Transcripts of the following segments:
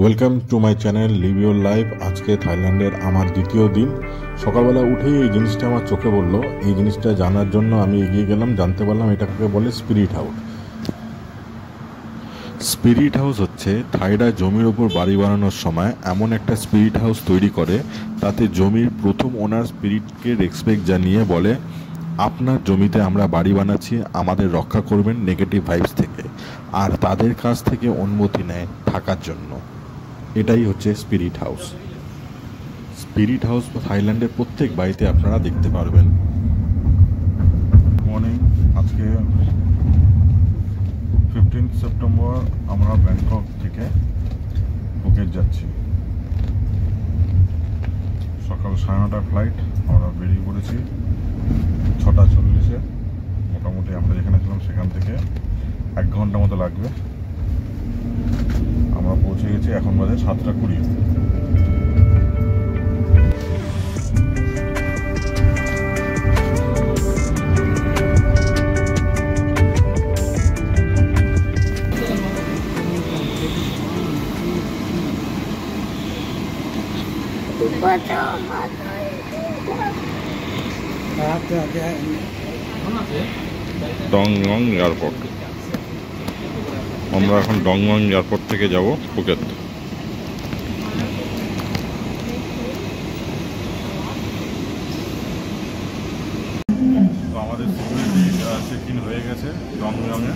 Welcome to my channel leave your life. আজকে থাইল্যান্ডের আমার দ্বিতীয় দিন। সকালবেলা উঠেই এই জিনিসটা আমার চোখে পড়লো। এই জিনিসটা জানার জন্য আমি এগিয়ে গেলাম, জানতে পারলাম এটাকে বলে স্পিরিট হাউস। স্পিরিট হাউস হচ্ছে থাইরা জমির ওপর বাড়ি বানানোর সময় এমন একটা স্পিরিট হাউস তৈরি করে, তাতে জমির প্রথম ওনার স্পিরিটকে রেসপেক্ট জানিয়ে বলে, আপনার জমিতে আমরা বাড়ি বানাচ্ছি, আমাদের রক্ষা করবেন নেগেটিভ ভাইবস থেকে, আর তাদের কাছ থেকে অনুমতি নেয় থাকার জন্য। এটাই হচ্ছে স্পিরিট হাউস। স্পিরিট হাউস থাইল্যান্ডের প্রত্যেক বাড়িতে আপনারা দেখতে পারবেন। মর্নিং, আজকে 15 সেপ্টেম্বর আমরা ব্যাংকক থেকে ফুকেট যাচ্ছি। সকাল 9:30 ফ্লাইট, আমরা বেরিয়ে পড়েছি 6:40-এ। মোটামুটি আমরা যেখানে ছিলাম সেখান থেকে 1 ঘন্টা মতো লাগবে। আমরা পৌঁছে গেছি, এখন বাজে 7:20। ডংয়ং এয়ারপোর্ট। আমরা এখন ডংয়ং এয়ারপোর্ট থেকে যাব ফুকেট। তো আমাদের সিকিউরিটি চেক ইন হয়ে গেছে ডংয়ংয়ে।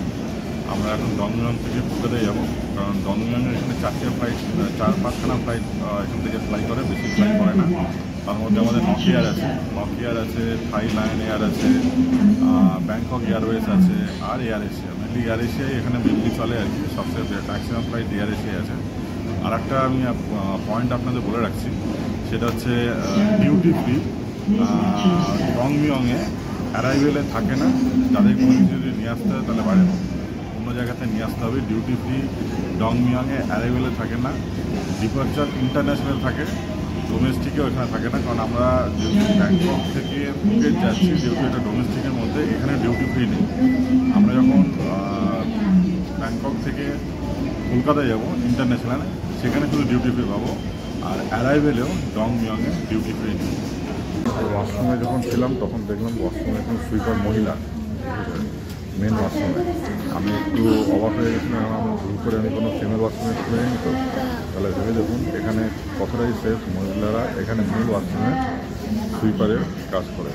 আমরা এখন ডংয়ং থেকে ফুকেটে যাব, কারণ ডংয়ংয়ের এখানে 4টে ফ্লাইট, 4-5খানা ফ্লাইট এখান থেকে ফ্লাই করে, বেশি ফ্লাই করে না। তার মধ্যে আমাদের নকিয়ার আছে, থাই লায়ন এয়ার আছে, ব্যাংকক এয়ারওয়েজ আছে, আর এয়ার এশিয়া। মেনলি এয়ার এশিয়াই এখানে মেনলি চলে আর কি, সবচেয়ে ম্যাক্সিমাম ফ্লাইট এয়ার এশিয়া আছে। আর একটা আমি পয়েন্ট আপনাদের বলে রাখছি, সেটা হচ্ছে ডিউটি ফ্রি ডংয়ংয়ে অ্যারাইভেলে থাকে না। যাদের কোনো কিছু যদি নিয়ে আসতে হয় তাহলে বাইরে অন্য জায়গাতে নিয়ে আসতে হবে। ডিউটি ফ্রি ডংয়ংয়ে অ্যারাইভেলে থাকে না। ডিপার্চার ইন্টারন্যাশনাল থাকে, ডোমেস্টিকেও এখানে থাকে না। কারণ আমরা যেহেতু ব্যাংকক থেকে ফুকেট যাচ্ছি, যেহেতু এটা ডোমেস্টিকের মধ্যে, এখানে ডিউটি ফ্রি নেই। আমরা যখন ব্যাংকক থেকে কলকাতায় যাব ইন্টারন্যাশনালে, সেখানে শুধু ডিউটি ফ্রি পাবো, আর অ্যারাইভেলেও ডংয়ংয়ে ডিউটি ফ্রি নেই। ওয়াশরুমে যখন ছিলাম তখন দেখলাম ওয়াশরুমে এখন সুইপার মহিলা, মেন ওয়াশরুমে। আমি একটু অবাক হয়ে গেছিলাম, আমার ভুল করে আমি কোনো ফিমেল ওয়াশরুমে খুলে নিই তো। তাহলে ভেবে দেখুন, এখানে কতটাই সেফ, মহিলারা এখানে মেল ওয়াশরুমে সুইপারের কাজ করে।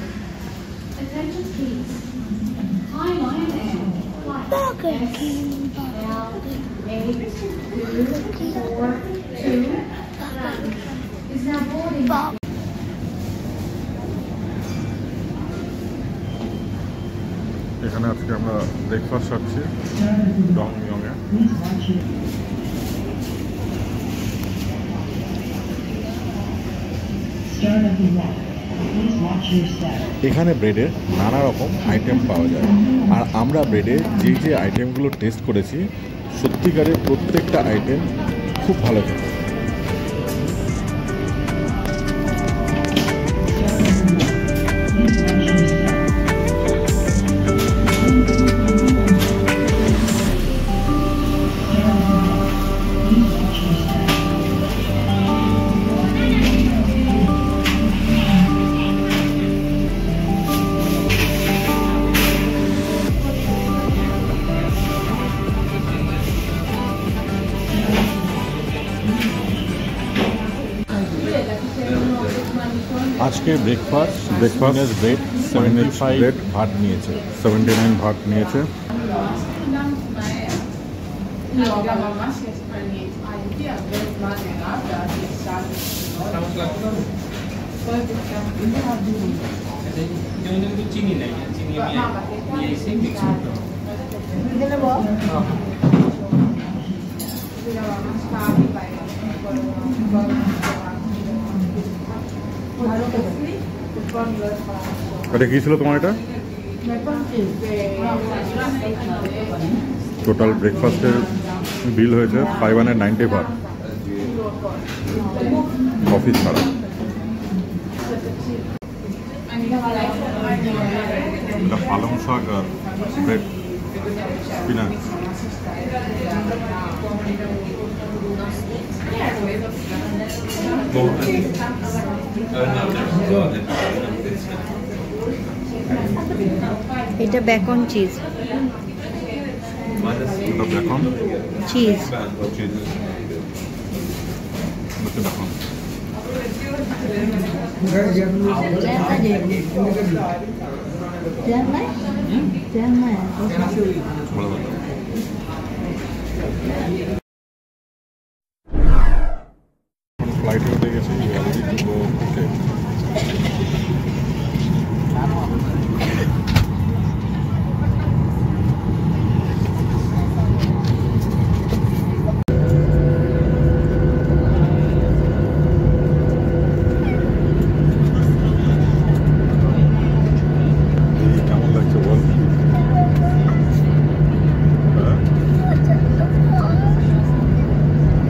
এখানে আজকে আমরা ব্রেকফাস্ট খাচ্ছি ডংয়ংয়ে। এখানে ব্রেডের নানা রকম আইটেম পাওয়া যায়, আর আমরা ব্রেডের যে আইটেমগুলো টেস্ট করেছি, সত্যিকারের প্রত্যেকটা আইটেম খুব ভালো খেতে। আজকে ব্রেকফাস্ট ব্রেড 75 ভাত নিয়েছে, 79 ভাত নিয়েছে। চিনি নেই, চিনি এটা কি ছিল তোমার? এটা টোটাল ব্রেকফাস্টের বিল হয়েছে 590 বাট, কফি ছাড়া। এটা পালং শাক আর ব্রেড স্পিনাচ। এটা beacon cheese, beacon cheese, cheese, beacon. ফ্লাইটে উঠে গেছি, অলরেডি টু গো ফুকেট। কেমন লাগছে বল?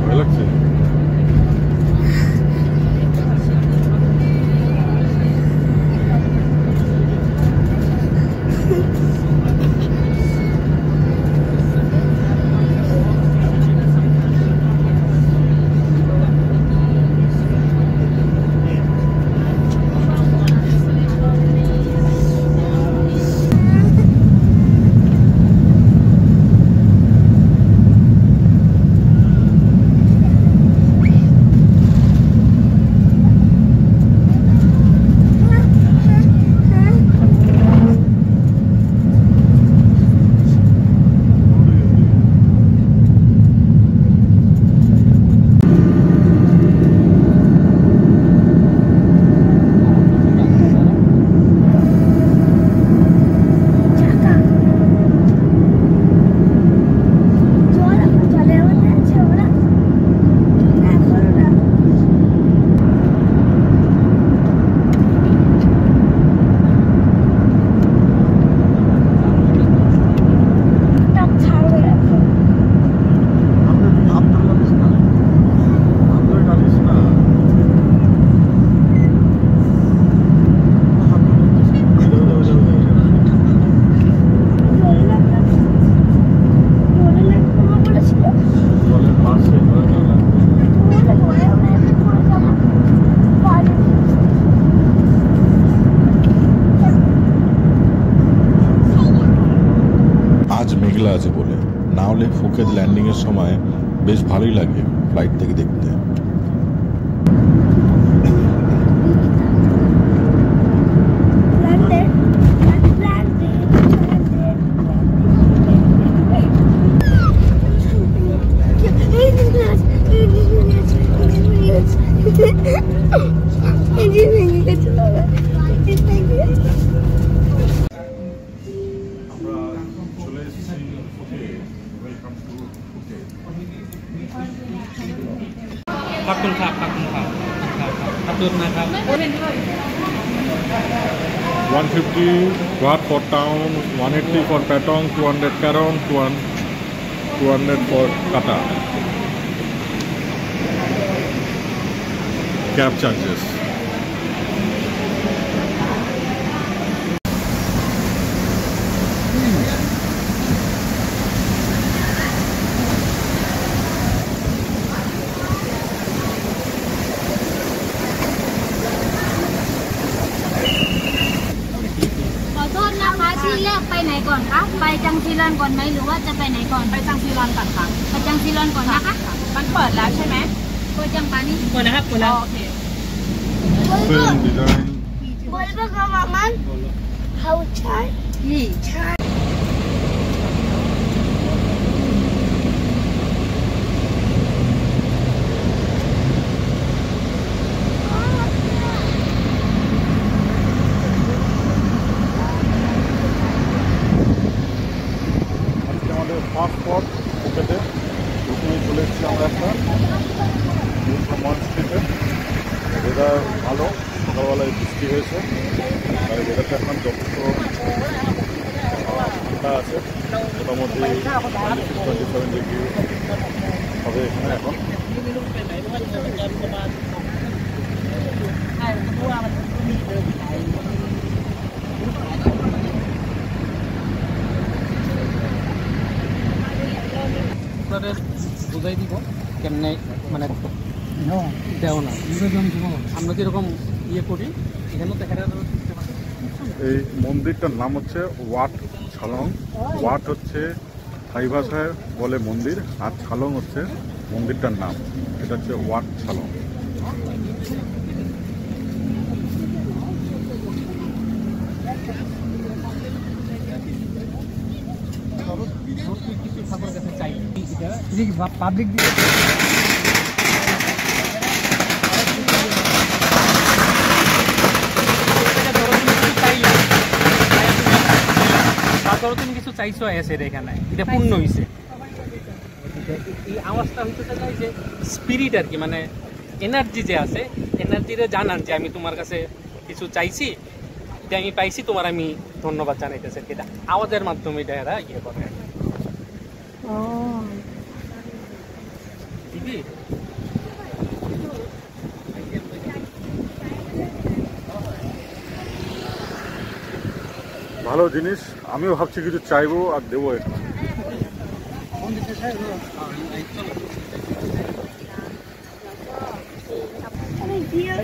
ভালো লাগছে? মেঘলা আছে বলে, না হলে ফুকেত ল্যান্ডিং এর সময় বেশ ভালোই লাগে ফ্লাইট থেকে দেখতে। $150 baht for town, 180 for Patong, 200 Karon, 200 for Kata. Cab charges.ไปจังซีรอนก่อนไหมหรือว่าจะไปไหนก่อนไปจังซีรอนก่อนค่ะไปจังซีรอนก่อนนะคะมันเปิดแล้วใช่ไหมเปิดจังปานี่เปิดนะครับเปิดแล้วโอเคบอลก็กำลังมันเขาใช้ยี่ใช่পাসপোর্ট ফুকেটে প্রথমেই চলে এসেছি আমরা একটা মল স্ট্রিটে। ওয়েদার ভালো, সকালবেলায় বৃষ্টি হয়েছে, আর ওয়েদারটা এখন যথেষ্ট ঠান্ডা আছে, মোটামুটি 27 ডিগ্রি হবে এখানে এখন। বুঝাই দিব কেমনে মানে দেও না আমরা যেরকম ইয়ে করি এখানেও দেখা যায়। এই মন্দিরটার নাম হচ্ছে ওয়াট ছালং। ওয়াট হচ্ছে থাই ভাষায় বলে মন্দির, আর ছালং হচ্ছে মন্দিরটার নাম। এটা হচ্ছে ওয়াট ছালং। পাবলিক ধরো তুমি কিছু চাইছো আছে এখানে, এটা পূর্ণ হয়েছে। এই আওয়াজটা হইতে চাই যে স্পিরিট আর কি, মানে এনার্জি যে আছে, এনার্জিরে জানান যে আমি তোমার কাছে কিছু চাইছি, এটা আমি পাইছি, তোমার আমি ধন্যবাদ জানাইতেছি। এটা আওয়াজের মাধ্যমে এটা এরা ইয়ে করে। ঠিকই ভালো জিনিস, আমিও ভাবছি কিছু চাইবো আর দেবো এটা।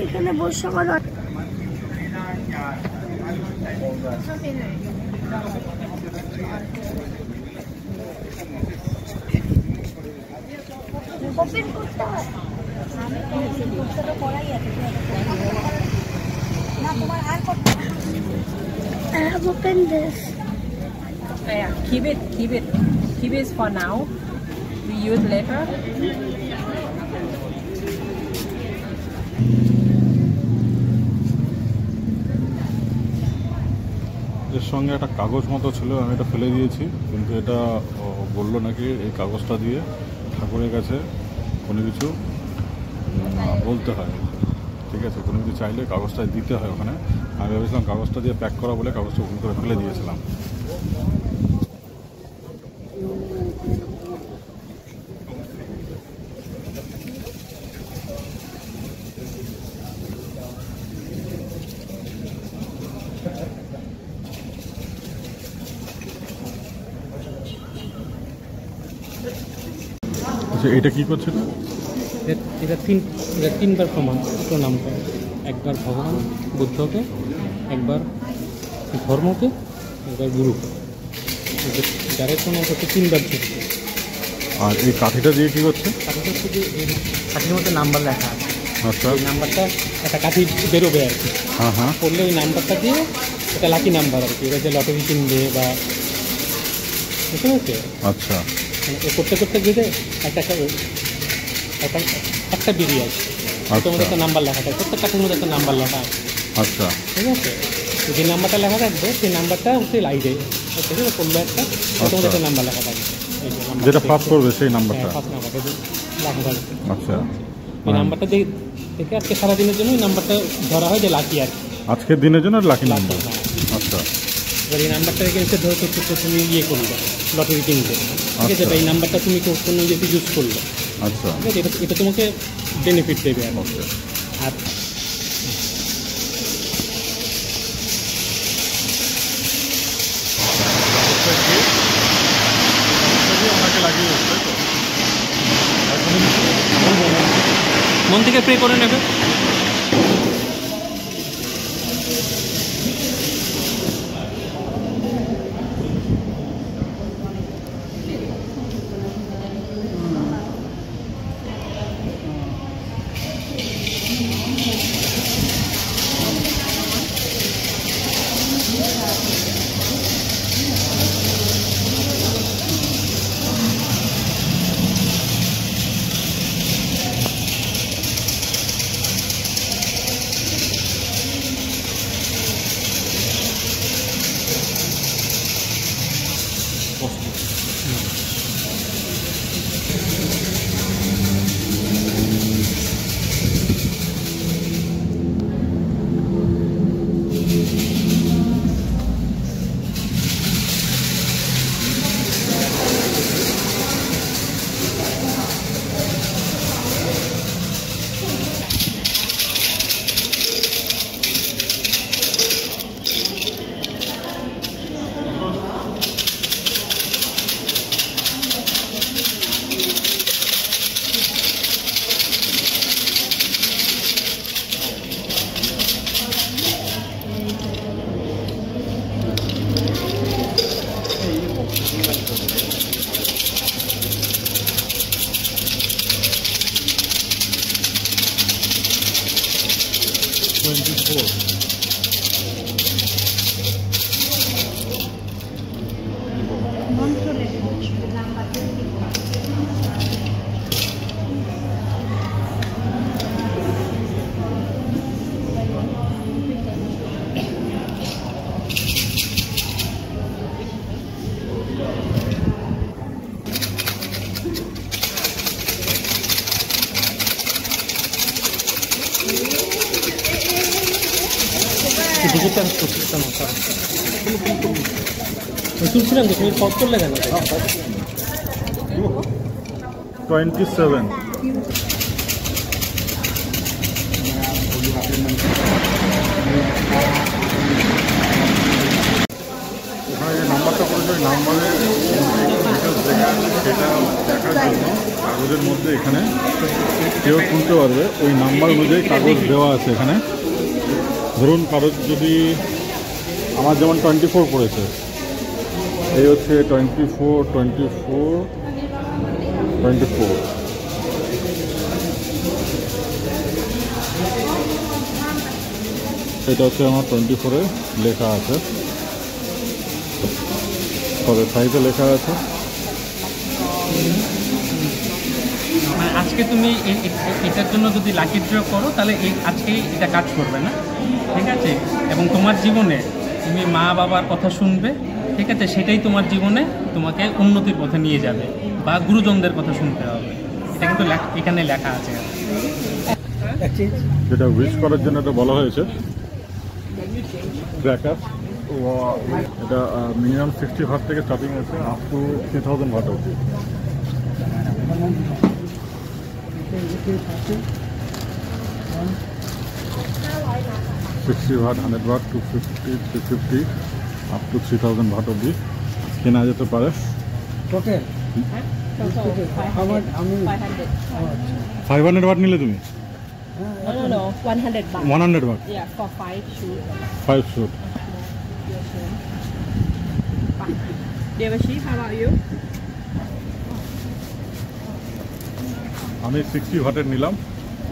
এখানে বসে আমার ওপেন করতে হয়। I have opened this. Yeah, keep it for now. We use later. এর সঙ্গে একটা কাগজ মতো ছিল, আমি এটা ফেলে দিয়েছি, কিন্তু এটা বললো নাকি এই কাগজটা দিয়ে ঠাকুরের কাছে কোনো কিছু বলতে হয়। ঠিক আছে, কোনো কিছু চাইলে কাগজটা দিতে হয় ওখানে। আমি ভেবেছিলাম কাগজটা দিয়ে প্যাক করা বলে কাগজটা ভুল করে ফেলে দিয়েছিলাম। আচ্ছা, এটা কি করছে না? এটা তিনবার প্রণাম করে। একবার ভগবান বুদ্ধকে, একবার ধর্মকে, একবার গুরুকে। যারা প্রণাম করছে তিনবার করছে। আর এই কাঠিটা দিয়ে কি করছে? কাঠিটা হচ্ছে যে কাঠির মধ্যে নাম্বার লেখা আছে। আচ্ছা, এই নাম্বারটা একটা কাঠি বেরোবে আর কি। হ্যাঁ হ্যাঁ, করলে ওই নাম্বারটা দিয়ে এটা লাকি নাম্বার আর কি। এটা যে লটারি কিনবে বা বুঝতে পারছে। আচ্ছা, মানে করতে করতে গেলে একটা বেরিয়ে আসে। ওটার মধ্যে একটা নাম্বার লেখা থাকে, প্রত্যেক কাঠের মধ্যে একটা নাম্বার লেখা আছে। আচ্ছা, ঠিক আছে, যে নাম্বারটা লেখা থাকবে সেই নাম্বারটা হচ্ছে লাইটে ঠিক আছে করলে একটা ওটার মধ্যে একটা নাম্বার লেখা থাকবে। যেটা ফার্স্ট করবে সেই নাম্বারটা। ফার্স্ট নাম্বারটা লেখা থাকবে। আচ্ছা, এই নাম্বারটা দেখে আজকে সারাদিনের জন্য ওই নাম্বারটা ধরা হয় যে লাকি আর কি। আজকের দিনের জন্য লাকি নাম্বার। আচ্ছা, এবার এই নাম্বারটা এসে ধরো তুমি ইয়ে করলে লটারি কিনবে, ঠিক আছে, এই নাম্বারটা তুমি কোনো ইয়েতে ইউজ করলে, আচ্ছা, ঠিক আছে, এটা তোমাকে বেনিফিট দেবে। আর মন থেকে প্রে করে নেবে। 24. তুলছিলাম যে তুমি কত করলে কেন? 27. ওখানে যে নাম্বারটা করেছে ওই নাম্বারে সেটা দেখার জন্য কাগজের মধ্যে এখানে কেউ তুলতে পারবে। ওই নাম্বার অনুযায়ী কাগজ দেওয়া আছে এখানে। ধরুন কাগজ যদি আমার যেমন 24 পড়েছে, এই হচ্ছে 24, 24, 24। এটা হচ্ছে আমার 24-এ লেখা আছে, তবে সাইজে লেখা আছে। মানে আজকে তুমি এটার জন্য যদি লাকি ড্র করো তাহলে আজকে এটা কাজ করবে না, ঠিক আছে? এবং তোমার জীবনে তুমি মা বাবার কথা শুনবে, ঠিক আছে? সেটাই তোমার জীবনে তোমাকে উন্নতির পথে নিয়ে যাবে, বা গুরুজনদের কথা শুনতে হবে। এটা কিন্তু এখানে লেখা আছে। যেটা উইশ করার জন্য এটা বলা হয়েছে ক্র্যাকার। এটা মিনিমাম 60 ওয়াট থেকে স্টার্টিং আছে, আপ টু 3000 ওয়াট অবধি। $60 100 ওয়াট, 250, 350, আপ টু 3000 ওয়াট অবধি কেনা যেতে পারে। Total. 500 ওয়াট নিলে তুমি? No, 100 baht. 100 watt, Yeah, for 5 shoes. 5 shoot. Devashik, how about you? আমি 60 ওয়াটের নিলাম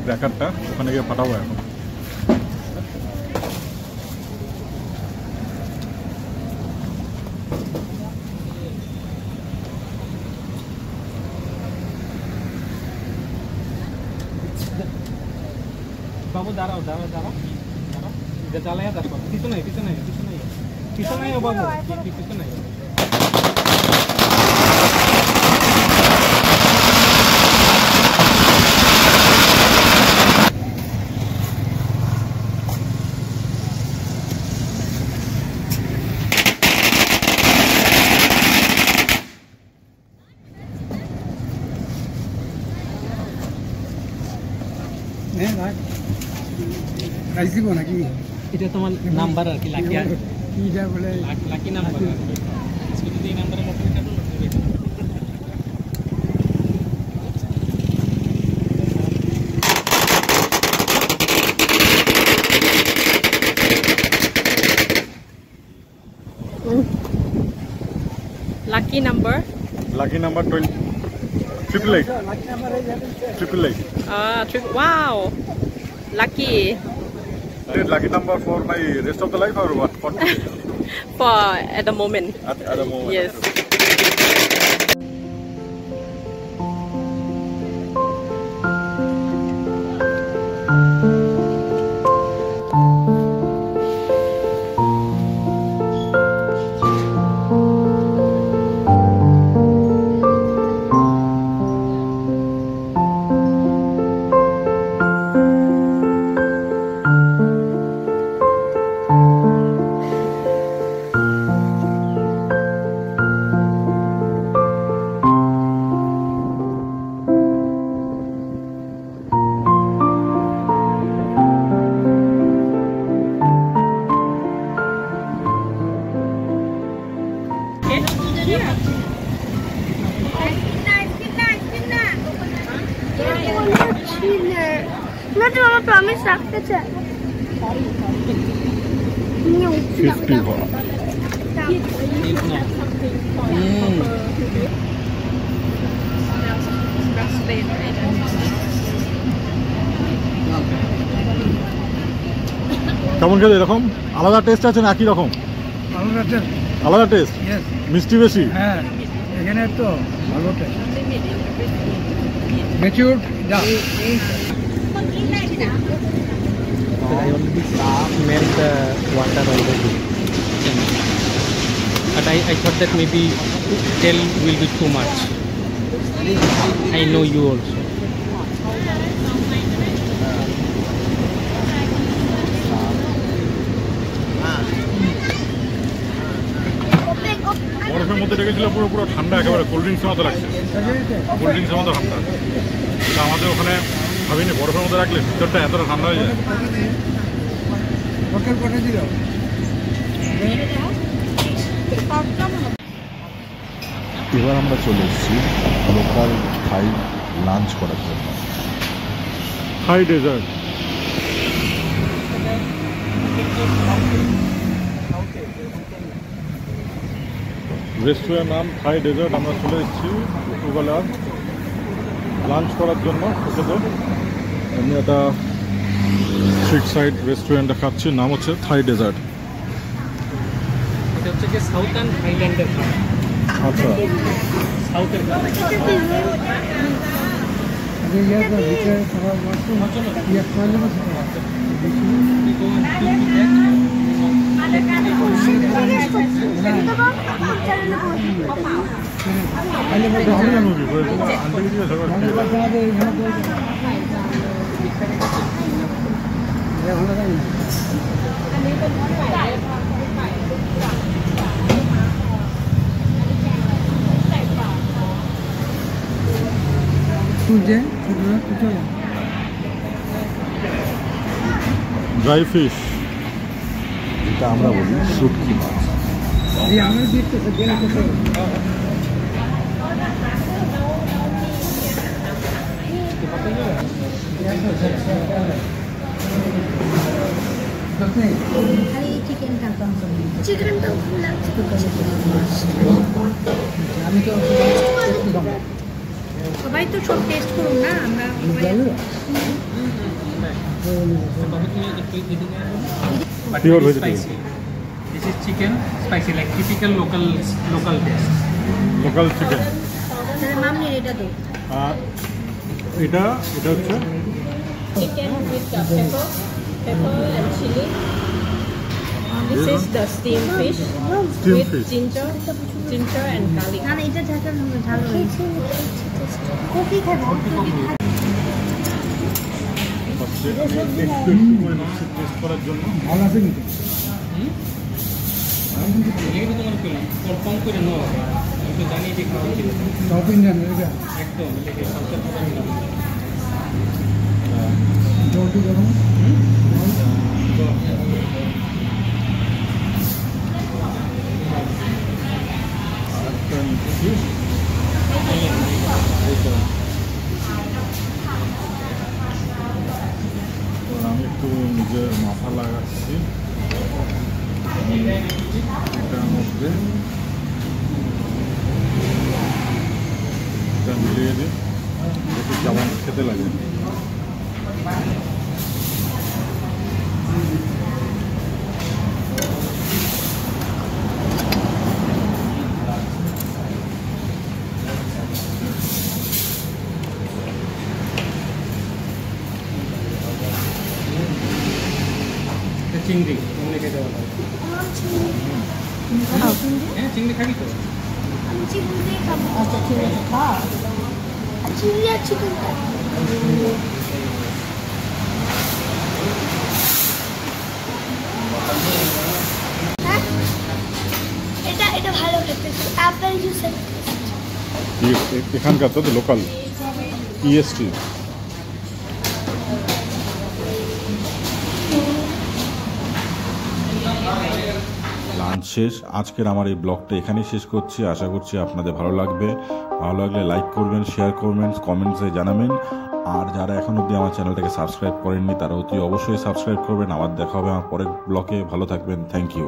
ক্র্যাকারটা, ওখানে গিয়ে ফাটাবো এখন। বাবু দাঁড়াও দাঁড়াও দাঁড়াও দাঁড়াও, এটা জ্বালাইয়া দেখো। কিছু নাই কিছু নাই কিছু নাই কিছু নাই ও বাবু, কিছু নাই। এটা তোমার নাম্বার আর কি, লাকি লাকি নাম্বার। আজকে যদি এই নাম্বারে লটারি কাটো, Lucky number? Lucky number 888. 888. Wow. Lucky. Lucky number for my rest of the life or what? For at the moment. At the moment. Yes. No, no, promise রাখতে চাই। 50 watt. কেমন খেলে এরকম আলাদা টেস্ট আছে না একই রকম? আলাদা টেস্ট, মিষ্টি বেশি। হ্যাঁ এখানে তো ভালো টেস্ট। ম্যাচিউরড যা I already smelled the water already. But I thought that maybe tail will be too much. I know you also. বরফের মধ্যে রেখেছিল পুরো পুরো ঠান্ডা, একেবারে কোল্ড ড্রিঙ্কসের মতো লাগছে, কোল্ড ড্রিঙ্কসের মতো ঠান্ডা। আমাদের ওখানে ভাবিনি বরফের মধ্যে রাখলে ভিতরটা এতটা ঠান্ডা হয়ে যায়। এবার আমরা চলে এসেছি লোকাল থাই লাঞ্চ করার জন্য। থাই ডেজার্ট, রেস্টুরেন্ট নাম থাই ডেজার্ট। আমরা চলে এসেছি দুপুরবেলা লাঞ্চ করার জন্য। আমি একটা স্ট্রিট সাইড রেস্টুরেন্টে খাচ্ছি, নাম হচ্ছে থাই ডেজার্ট। এটা হচ্ছে কি সাউথার্ন থাইল্যান্ডের খাবার। আচ্ছা, সাউথের খাবার। ড্রাই ফিশ, যেটা আমরা বলি শুটকি মাছ। চিকেনটা ভালো লাগছে। সবাই তো সব টেস্ট করুন না, আমরা Pure vegetarian. Spicy. This is chicken spicy, like typical local taste. Local chicken. মামনি এটা তো আর এটা এটা হচ্ছে Chicken with pepper and chili. This is the steamed fish Steamed with fish. ginger and garlic. না এটা ঝাল ভালো হয়েছে। কফি খাবো, টেস্ট করার জন্য। ভালো আছে কিন্তু এগুলো তোমার কম করে নেওয়া হবে। আমি তো জানি যে খাবার সাউথ ইন্ডিয়ান একদম এটাকে সাউথের খাবার জলদি গরম। আমি একটু নিজের মাথা লাগাচ্ছি এটার মধ্যে, এটা মিলিয়ে দিই দেখি কেমন খেতে লাগে। চিংড়ি এমনি খেতে ভালো লাগে। হ্যাঁ চিংড়ি খাবি তো? আমি চিকেন দিয়ে খাবো। আচ্ছা চিকেন খাও, চিংড়ি আর চিকেনটা। এটা ভালো খেতে, আপেল জুসের। এখানকার তো লোকাল ইএসটি। লাঞ্চ শেষ, আজকের আমার এই ব্লগটা এখানেই শেষ করছি। আশা করছি আপনাদের ভালো লাগবে। ভালো লাগলে লাইক করবেন, শেয়ার করবেন, কমেন্টসে জানাবেন। আর যারা এখন অবধি আমার চ্যানেলটাকে সাবস্ক্রাইব করেননি তারা অতি অবশ্যই সাবস্ক্রাইব করবেন। আবার দেখা হবে আমার পরের ব্লগে। ভালো থাকবেন, থ্যাংক ইউ।